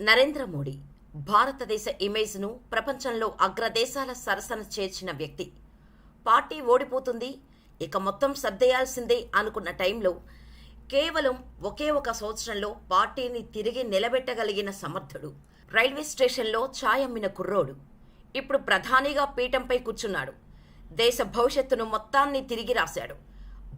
నరేంద్ర మోడీ భారతదేశ ఇమేజ్ను ప్రపంచంలో అగ్రదేశాల సరసన చేర్చిన వ్యక్తి. పార్టీ ఓడిపోతుంది, ఇక మొత్తం సర్దేయాల్సిందే అనుకున్న టైంలో కేవలం ఒకే ఒక సంవత్సరంలో పార్టీని తిరిగి నిలబెట్టగలిగిన సమర్థుడు. రైల్వే స్టేషన్లో ఛాయమ్మిన కుర్రోడు ఇప్పుడు ప్రధానిగా పీఠంపై కూర్చున్నాడు. దేశ భవిష్యత్తును మొత్తాన్ని తిరిగి రాశాడు.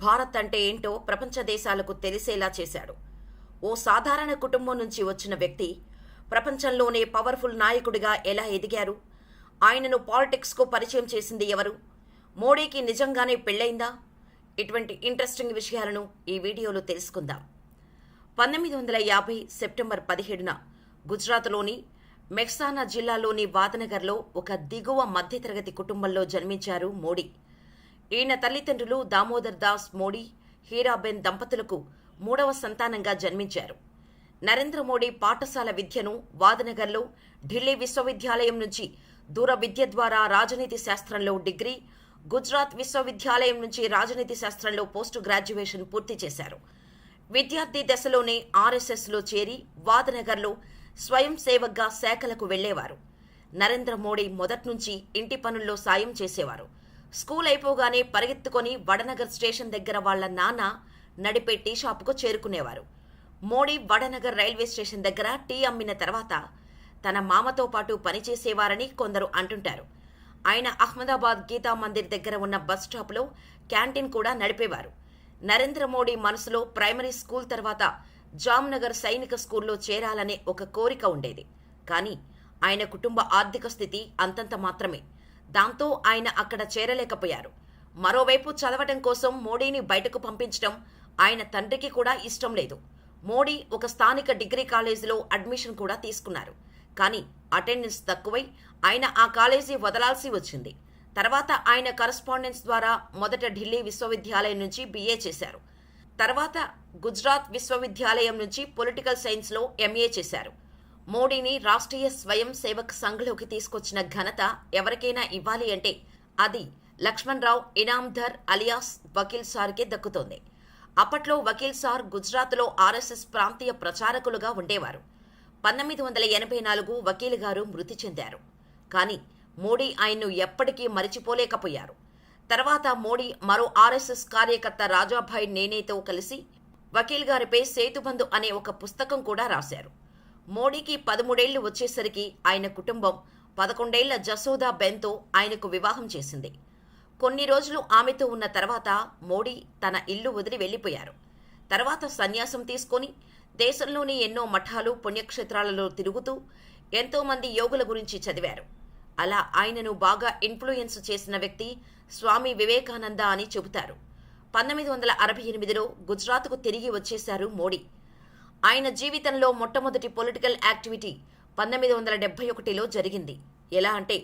భారత్ అంటే ఏంటో ప్రపంచ దేశాలకు తెలిసేలా చేశాడు. ఓ సాధారణ కుటుంబం నుంచి వచ్చిన వ్యక్తి ప్రపంచంలోనే పవర్ఫుల్ నాయకుడిగా ఎలా ఎదిగారు? ఆయనను పాలిటిక్స్కు పరిచయం చేసింది ఎవరు? మోడీకి నిజంగానే పెళ్ళైందా? ఇటువంటి ఇంట్రెస్టింగ్ విషయాలను ఈ వీడియోలో తెలుసుకుందాం. 1950 సెప్టెంబర్ 17న గుజరాత్లోని మెహ్సానా జిల్లాలోని వాదనగర్లో ఒక దిగువ మధ్యతరగతి కుటుంబంలో జన్మించారు మోడీ. ఈయన తల్లిదండ్రులు దామోదర్ దాస్ మోడీ, హీరాబెన్ దంపతులకు 3వ సంతానంగా జన్మించారు. నరేంద్ర మోడీ పాఠశాల విద్యను వాదనగర్లో ఢిల్లీ విశ్వవిద్యాలయం నుంచి దూర విద్య ద్వారా రాజనీతి శాస్త్రంలో డిగ్రీ, గుజరాత్ విశ్వవిద్యాలయం నుంచి రాజనీతి శాస్త్రంలో పోస్ట్ గ్రాడ్యుయేషన్ పూర్తి చేశారు. విద్యార్థి దశలోనే ఆర్ఎస్ఎస్లో చేరి వాదనగర్లో స్వయం సేవక్గా శాఖలకు వెళ్లేవారు. నరేంద్ర మోడీ మొదట్నుంచి ఇంటి పనుల్లో సాయం చేసేవారు. స్కూల్ అయిపోగానే పరిగెత్తుకొని వడనగర్ స్టేషన్ దగ్గర వాళ్ల నాన్న నడిపే టీ షాపుకు చేరుకునేవారు. మోడీ వడనగర్ రైల్వే స్టేషన్ దగ్గర టీ అమ్మిన తర్వాత తన మామతో పాటు పనిచేసేవారని కొందరు అంటుంటారు. ఆయన అహ్మదాబాద్ గీతా మందిర్ దగ్గర ఉన్న బస్ స్టాప్లో క్యాంటీన్ కూడా నడిపేవారు. నరేంద్ర మోడీ మనసులో ప్రైమరీ స్కూల్ తర్వాత జామ్నగర్ సైనిక స్కూల్లో చేరాలనే ఒక కోరిక ఉండేది. కానీ ఆయన కుటుంబ ఆర్థిక స్థితి అంతంత మాత్రమే. దాంతో ఆయన అక్కడ చేరలేకపోయారు. మరోవైపు చదవటం కోసం మోడీని బయటకు పంపించడం ఆయన తండ్రికి కూడా ఇష్టం లేదు. మోడీ ఒక స్థానిక డిగ్రీ కాలేజీలో అడ్మిషన్ కూడా తీసుకున్నారు. కానీ అటెండెన్స్ తక్కువై ఆయన ఆ కాలేజీ వదలాల్సి వచ్చింది. తర్వాత ఆయన కరస్పాండెన్స్ ద్వారా మొదట ఢిల్లీ విశ్వవిద్యాలయం నుంచి BA చేశారు. తర్వాత గుజరాత్ విశ్వవిద్యాలయం నుంచి పొలిటికల్ సైన్స్లో MA చేశారు. మోడీని రాష్ట్రీయ స్వయం సేవక్ సంఘ్లోకి తీసుకొచ్చిన ఘనత ఎవరికైనా ఇవ్వాలి అంటే అది లక్ష్మణ్ రావు ఇనామ్ధర్ అలియాస్ వకీల్ సార్కే దక్కుతోంది. అప్పట్లో వకీల్ సార్ గుజరాత్లో RSS ప్రాంతీయ ప్రచారకులుగా ఉండేవారు. 1984 వకీల్ గారు మృతి చెందారు. కానీ మోడీ ఆయన్ను ఎప్పటికీ మరిచిపోలేకపోయారు. తర్వాత మోడీ మరో RSS కార్యకర్త రాజాభాయ్ నేనేతో కలిసి వకీల్ గారిపై సేతుబంధు అనే ఒక పుస్తకం కూడా రాశారు. మోడీకి 13 ఏళ్లు వచ్చేసరికి ఆయన కుటుంబం 11 ఏళ్ల జసోదా బెన్తో ఆయనకు వివాహం చేసింది. కొన్ని రోజులు ఆమెతో ఉన్న తర్వాత మోడీ తన ఇల్లు వదిలి వెళ్లిపోయారు. తర్వాత సన్యాసం తీసుకొని దేశంలోని ఎన్నో మఠాలు పుణ్యక్షేత్రాలలో తిరుగుతూ ఎంతోమంది యోగుల గురించి చదివారు. అలా ఆయనను బాగా ఇన్ఫ్లుయెన్స్ చేసిన వ్యక్తి స్వామి వివేకానంద అని చెబుతారు. 1968లో గుజరాత్కు తిరిగి వచ్చేశారు మోడీ. ఆయన జీవితంలో మొట్టమొదటి పొలిటికల్ యాక్టివిటీ 1971లో జరిగింది. ఎలా అంటే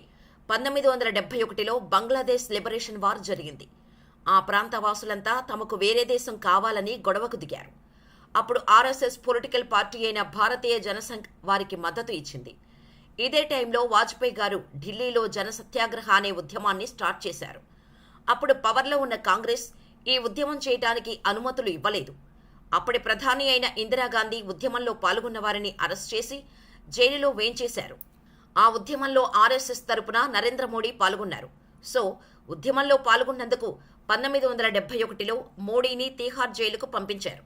1971లో బంగ్లాదేశ్ లిబరేషన్ వార్ జరిగింది. ఆ ప్రాంత వాసులంతా తమకు వేరే దేశం కావాలని గొడవకు దిగారు. అప్పుడు RSS పొలిటికల్ పార్టీ అయిన భారతీయ జనసంఘ్ వారికి మద్దతు ఇచ్చింది. ఇదే టైంలో వాజ్పేయి గారు ఢిల్లీలో జనసత్యాగ్రహ అనే ఉద్యమాన్ని స్టార్ట్ చేశారు. అప్పుడు పవర్లో ఉన్న కాంగ్రెస్ ఈ ఉద్యమం చేయడానికి అనుమతులు ఇవ్వలేదు. అప్పటి ప్రధాని అయిన ఇందిరాగాంధీ ఉద్యమంలో పాల్గొన్న వారిని అరెస్ట్ చేసి జైలులో వేయించేశారు. ఆ ఉద్యమంలో RSS తరపున నరేంద్ర మోడీ పాల్గొన్నారు. సో ఉద్యమంలో పాల్గొన్నందుకు 1971లో మోడీని తీహార్ జైలుకు పంపించారు.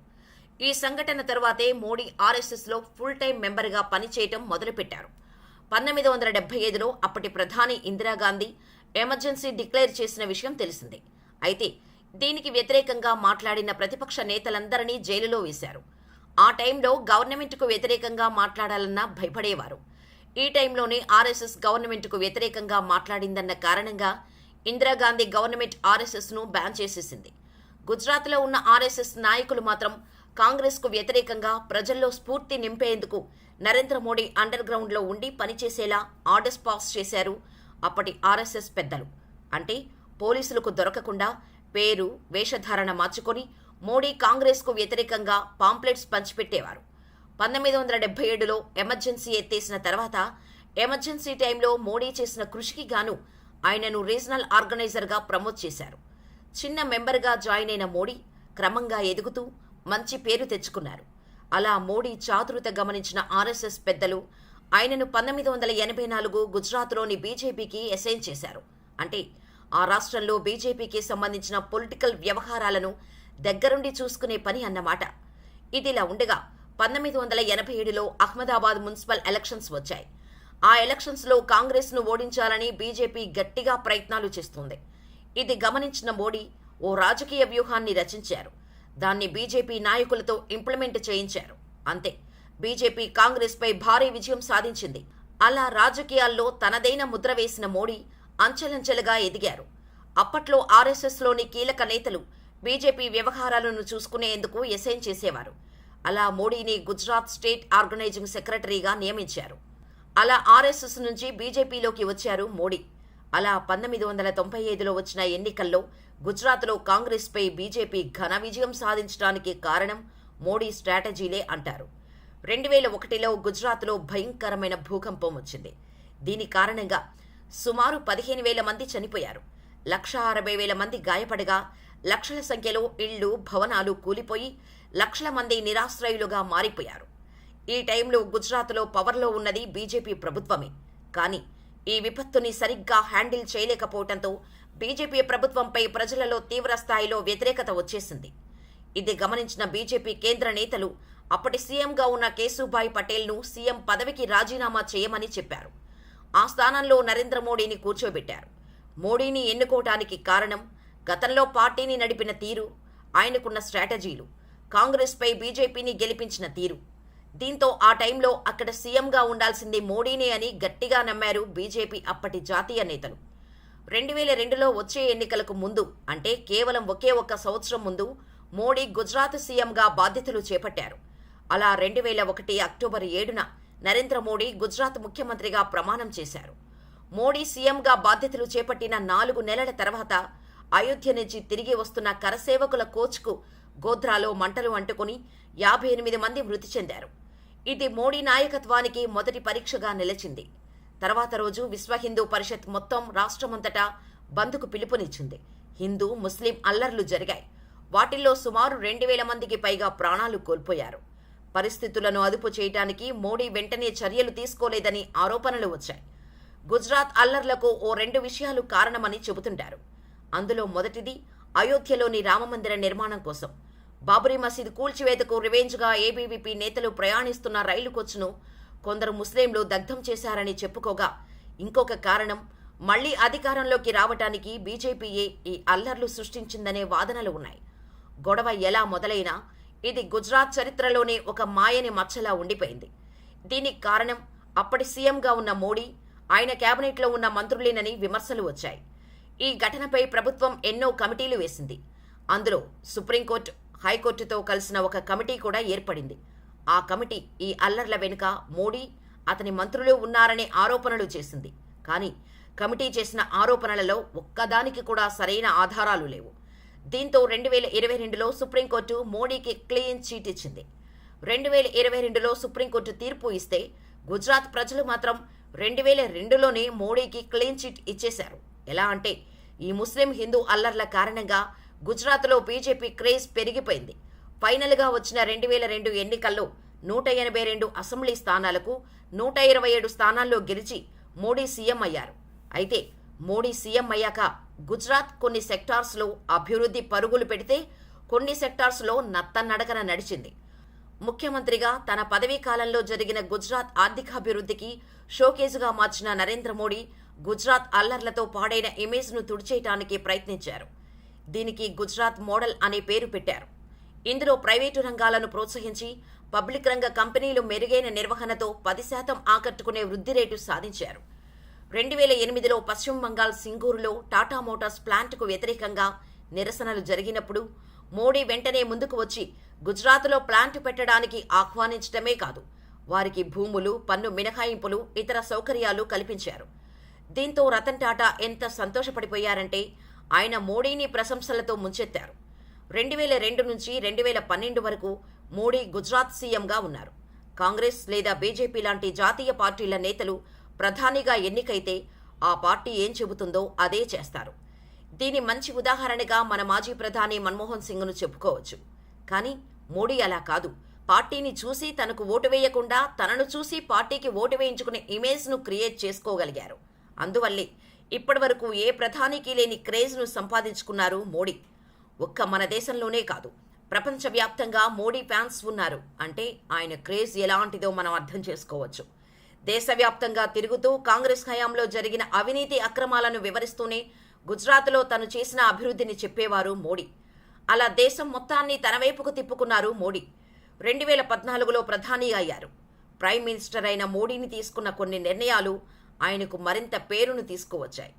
ఈ సంఘటన తరువాతే మోడీ RSSలో ఫుల్ టైం మెంబర్గా పనిచేయటం మొదలుపెట్టారు. 1975లో అప్పటి ప్రధాని ఇందిరాగాంధీ ఎమర్జెన్సీ డిక్లేర్ చేసిన విషయం తెలిసిందే. అయితే దీనికి వ్యతిరేకంగా మాట్లాడిన ప్రతిపక్ష నేతలందరినీ జైలులో వేశారు. ఆ టైంలో గవర్నమెంట్కు వ్యతిరేకంగా మాట్లాడాలన్నా భయపడేవారు. ఈ టైంలోనే RSS గవర్నమెంట్కు వ్యతిరేకంగా మాట్లాడిందన్న కారణంగా ఇందిరాగాంధీ గవర్నమెంట్ RSSను బ్యాన్ చేసేసింది. గుజరాత్లో ఉన్న RSS నాయకులు మాత్రం కాంగ్రెస్కు వ్యతిరేకంగా ప్రజల్లో స్ఫూర్తి నింపేందుకు నరేంద్ర మోడీ అండర్ గ్రౌండ్లో ఉండి పనిచేసేలా ఆర్డర్స్ పాస్ చేశారు అప్పటి RSS పెద్దలు. అంటే పోలీసులకు దొరకకుండా పేరు, వేషధారణ మార్చుకొని మోడీ కాంగ్రెస్కు వ్యతిరేకంగా పాంప్లెట్స్ పంచిపెట్టేవారు. 1977లో ఎమర్జెన్సీ ఎత్తేసిన తర్వాత ఎమర్జెన్సీ టైంలో మోడీ చేసిన కృషికి గాను ఆయనను రీజనల్ ఆర్గనైజర్గా ప్రమోట్ చేశారు. చిన్న మెంబర్గా జాయిన్ అయిన మోడీ క్రమంగా ఎదుగుతూ మంచి పేరు తెచ్చుకున్నారు. అలా మోడీ చాతురత గమనించిన ఆర్ఎస్ఎస్ పెద్దలు ఆయనను 1984 గుజరాత్లోని బీజేపీకి అసైన్ చేశారు. అంటే ఆ రాష్ట్రంలో బీజేపీకి సంబంధించిన పొలిటికల్ వ్యవహారాలను దగ్గరుండి చూసుకునే పని అన్నమాట. ఇదిలా ఉండగా 1987లో అహ్మదాబాద్ మున్సిపల్ ఎలక్షన్స్ వచ్చాయి. ఆ ఎలక్షన్స్లో కాంగ్రెస్ను ఓడించాలని బీజేపీ గట్టిగా ప్రయత్నాలు చేస్తోంది. ఇది గమనించిన మోడీ ఓ రాజకీయ వ్యూహాన్ని రచించారు. దాన్ని బీజేపీ నాయకులతో ఇంప్లిమెంట్ చేయించారు. అంతే, బీజేపీ కాంగ్రెస్పై భారీ విజయం సాధించింది. అలా రాజకీయాల్లో తనదైన ముద్ర వేసిన మోడీ అంచెలంచెలుగా ఎదిగారు. అప్పట్లో ఆర్ఎస్ఎస్లోని కీలక నేతలు బీజేపీ వ్యవహారాలను చూసుకునేందుకు అసైన్ చేసేవారు. అలా మోడీని గుజరాత్ స్టేట్ ఆర్గనైజింగ్ సెక్రటరీగా నియమించారు. అలా ఆర్ఎస్ఎస్ నుంచి బీజేపీలోకి వచ్చారు మోడీ. అలా 1995లో వచ్చిన ఎన్నికల్లో గుజరాత్లో కాంగ్రెస్పై బీజేపీ ఘన విజయం సాధించడానికి కారణం మోడీ స్ట్రాటజీలే అంటారు. 2001లో గుజరాత్లో భయంకరమైన భూకంపం వచ్చింది. దీని కారణంగా సుమారు 15,000 మంది చనిపోయారు. 1,60,000 మంది గాయపడగా లక్షల సంఖ్యలో ఇళ్లు, భవనాలు కూలిపోయి లక్షల మంది నిరాశ్రయులుగా మారిపోయారు. ఈ టైంలో గుజరాత్లో పవర్లో ఉన్నది బీజేపీ ప్రభుత్వమే. కానీ ఈ విపత్తుని సరిగ్గా హ్యాండిల్ చేయలేకపోవడంతో బీజేపీ ప్రభుత్వంపై ప్రజలలో తీవ్ర స్థాయిలో వ్యతిరేకత వచ్చేసింది. ఇది గమనించిన బీజేపీ కేంద్ర నేతలు అప్పటి సీఎంగా ఉన్న కేశుభాయ్ పటేల్ను సీఎం పదవికి రాజీనామా చేయమని చెప్పారు. ఆ స్థానంలో నరేంద్ర మోడీని కూర్చోబెట్టారు. మోడీని ఎన్నుకోవటానికి కారణం గతంలో పార్టీని నడిపిన తీరు, ఆయనకున్న స్ట్రాటజీలు, కాంగ్రెస్పై బీజేపీని గెలిపించిన తీరు. దీంతో ఆ టైంలో అక్కడ సీఎంగా ఉండాల్సింది మోడీనే అని గట్టిగా నమ్మారు బీజేపీ అప్పటి జాతీయ నేతలు. 2002లో వచ్చే ఎన్నికలకు ముందు, అంటే కేవలం ఒకే ఒక్క సంవత్సరం ముందు మోడీ గుజరాత్ సీఎంగా బాధ్యతలు చేపట్టారు. అలా 2001 అక్టోబర్ 7న నరేంద్ర మోడీ గుజరాత్ ముఖ్యమంత్రిగా ప్రమాణం చేశారు. మోడీ సీఎంగా బాధ్యతలు చేపట్టిన 4 నెలల తర్వాత అయోధ్య నుంచి తిరిగి వస్తున్న కరసేవకుల కోచ్కు గోధ్రాలో మంటలు అంటుకుని 58 మంది మృతి చెందారు. ఇది మోడీ నాయకత్వానికి మొదటి పరీక్షగా నిలిచింది. తర్వాత రోజు విశ్వ హిందూ పరిషత్ మొత్తం రాష్ట్రమంతటా బంద్కు పిలుపునిచ్చింది. హిందూ, ముస్లిం అల్లర్లు జరిగాయి. వాటిల్లో సుమారు 2,000 మందికి పైగా ప్రాణాలు కోల్పోయారు. పరిస్థితులను అదుపు చేయడానికి మోడీ వెంటనే చర్యలు తీసుకోలేదని ఆరోపణలు వచ్చాయి. గుజరాత్ అల్లర్లకు ఓ 2 విషయాలు కారణమని చెబుతుంటారు. అందులో మొదటిది అయోధ్యలోని రామమందిర నిర్మాణం కోసం బాబరీ మసీదు కూల్చివేతకు రివెంజ్గా ఏబీవీపీ నేతలు ప్రయాణిస్తున్న రైలు కోచ్ను కొందరు ముస్లింలు దగ్ధం చేశారని చెప్పుకోగా, ఇంకొక కారణం మళ్లీ అధికారంలోకి రావటానికి బీజేపీయే ఈ అల్లర్లు సృష్టించిందనే వాదనలు ఉన్నాయి. గొడవ ఎలా మొదలైనా ఇది గుజరాత్ చరిత్రలోనే ఒక మాయని మచ్చలా ఉండిపోయింది. దీనికి కారణం అప్పటి సీఎంగా ఉన్న మోడీ, ఆయన కేబినెట్లో ఉన్న మంత్రులేనని విమర్శలు వచ్చాయి. ఈ ఘటనపై ప్రభుత్వం ఎన్నో కమిటీలు వేసింది. అందులో సుప్రీంకోర్టు, హైకోర్టుతో కలిసిన ఒక కమిటీ కూడా ఏర్పడింది. ఆ కమిటీ ఈ అల్లర్ల వెనుక మోడీ, అతని మంత్రులు ఉన్నారనే ఆరోపణలు చేసింది. కానీ కమిటీ చేసిన ఆరోపణలలో ఒక్కదానికి కూడా సరైన ఆధారాలు లేవు. దీంతో 2022లో సుప్రీంకోర్టు మోడీకి క్లీన్ చీట్ ఇచ్చింది. 2022లో సుప్రీంకోర్టు తీర్పు ఇస్తే గుజరాత్ ప్రజలు మాత్రం 2002లోనే మోడీకి క్లీన్ చీట్ ఇచ్చేశారు. ఎలా అంటే, ఈ ముస్లిం హిందూ అల్లర్ల కారణంగా గుజరాత్లో బీజేపీ క్రేజ్ పెరిగిపోయింది. ఫైనల్గా వచ్చిన 2002 ఎన్నికల్లో 182 అసెంబ్లీ స్థానాలకు 127 స్థానాల్లో గెలిచి మోడీ సీఎం అయ్యారు. అయితే మోడీ సీఎం అయ్యాక గుజరాత్ కొన్ని సెక్టార్స్లో అభివృద్ధి పరుగులు పెడితే కొన్ని సెక్టార్స్లో నత్తనడకన నడిచింది. ముఖ్యమంత్రిగా తన పదవీ కాలంలో జరిగిన గుజరాత్ ఆర్థికాభివృద్ధికి షోకేజుగా మార్చిన నరేంద్ర మోడీ గుజరాత్ అల్లర్లతో పాడైన ఇమేజ్ను తుడిచేయటానికి ప్రయత్నించారు. దీనికి గుజరాత్ మోడల్ అనే పేరు పెట్టారు. ఇందులో ప్రైవేటు రంగాలను ప్రోత్సహించి పబ్లిక్ రంగ కంపెనీలు మెరుగైన నిర్వహణతో 10% ఆకట్టుకునే వృద్ధి రేటు సాధించారు. 2008లో పశ్చిమ బంగాల్ సింగూరులో టాటా మోటార్స్ ప్లాంట్కు వ్యతిరేకంగా నిరసనలు జరిగినప్పుడు మోడీ వెంటనే ముందుకు వచ్చి గుజరాత్లో ప్లాంట్ పెట్టడానికి ఆహ్వానించడమే కాదు, వారికి భూములు, పన్ను మినహాయింపులు, ఇతర సౌకర్యాలు కల్పించారు. దీంతో రతన్ టాటా ఎంత సంతోషపడిపోయారంటే ఆయన మోడీని ప్రశంసలతో ముంచెత్తారు. 2002 నుంచి 2012 వరకు మోడీ గుజరాత్ సీఎంగా ఉన్నారు. కాంగ్రెస్ లేదా బీజేపీ లాంటి జాతీయ పార్టీల నేతలు ప్రధానిగా ఎన్నికైతే ఆ పార్టీ ఏం చెబుతుందో అదే చేస్తారు. దీని మంచి ఉదాహరణగా మన మాజీ ప్రధాని మన్మోహన్ సింగ్ను చెప్పుకోవచ్చు. కానీ మోడీ అలా కాదు. పార్టీని చూసి తనకు ఓటు వేయకుండా తనను చూసి పార్టీకి ఓటు వేయించుకునే ఇమేజ్ను క్రియేట్ చేసుకోగలిగారు. అందువల్లే ఇప్పటివరకు ఏ ప్రధానికి లేని క్రేజ్ను సంపాదించుకున్నారు మోడీ. ఒక్క మన దేశంలోనే కాదు, ప్రపంచవ్యాప్తంగా మోడీ ఫ్యాన్స్ ఉన్నారు అంటే ఆయన క్రేజ్ ఎలాంటిదో మనం అర్థం చేసుకోవచ్చు. దేశవ్యాప్తంగా తిరుగుతూ కాంగ్రెస్ హయాంలో జరిగిన అవినీతి అక్రమాలను వివరిస్తూనే గుజరాత్లో తను చేసిన అభివృద్ధిని చెప్పేవారు మోడీ. అలా దేశం మొత్తాన్ని తన వైపుకు తిప్పుకున్నారు మోడీ. 2014లో ప్రధాని అయ్యారు. ప్రైమ్ మినిస్టర్ అయిన మోడీని తీసుకున్న కొన్ని నిర్ణయాలు ఆయనకు మరింత పేరును తీసుకువచ్చాయి.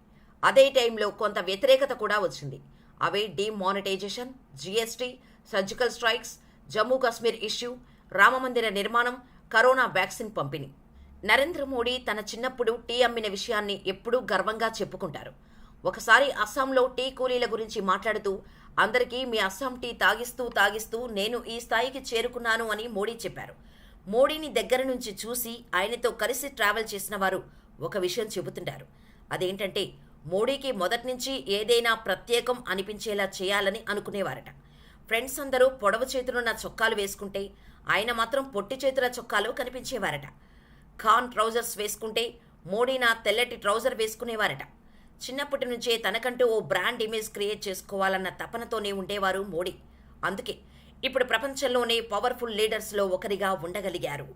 అదే టైంలో కొంత వ్యతిరేకత కూడా వచ్చింది. అవే demonetization, GST, surgical strikes, Jammu Kashmir issue, రామమందిర నిర్మాణం, కరోనా వ్యాక్సిన్ పంపిణీ. నరేంద్ర మోడీ తన చిన్నప్పుడు టీ అమ్మిన విషయాన్ని ఎప్పుడూ గర్వంగా చెప్పుకుంటారు. ఒకసారి అస్సాంలో టీ కూలీల గురించి మాట్లాడుతూ అందరికీ మీ అస్సాం టీ తాగిస్తూ నేను ఈ స్థాయికి చేరుకున్నాను అని మోడీ చెప్పారు. మోడీని దగ్గర నుంచి చూసి ఆయనతో కలిసి ట్రావెల్ చేసిన వారు ఒక విషయం చెబుతుంటారు. అదేంటంటే మోడీకి మొదటి నుంచి ఏదైనా ప్రత్యేకం అనిపించేలా చేయాలని అనుకునేవారట. ఫ్రెండ్స్ అందరూ పొడవు చేతులున్న చొక్కాలు వేసుకుంటే ఆయన మాత్రం పొట్టి చేతుల చొక్కాలు కనిపించేవారట. ఖాన్ ట్రౌజర్స్ వేసుకుంటే మోడీ నా తెల్లటి ట్రౌజర్ వేసుకునేవారట. చిన్నప్పటి నుంచే తనకంటూ ఓ బ్రాండ్ ఇమేజ్ క్రియేట్ చేసుకోవాలన్న తపనతోనే ఉండేవారు మోడీ. అందుకే ఇప్పుడు ప్రపంచంలోనే పవర్ఫుల్ లీడర్స్లో ఒకరిగా ఉండగలిగారు.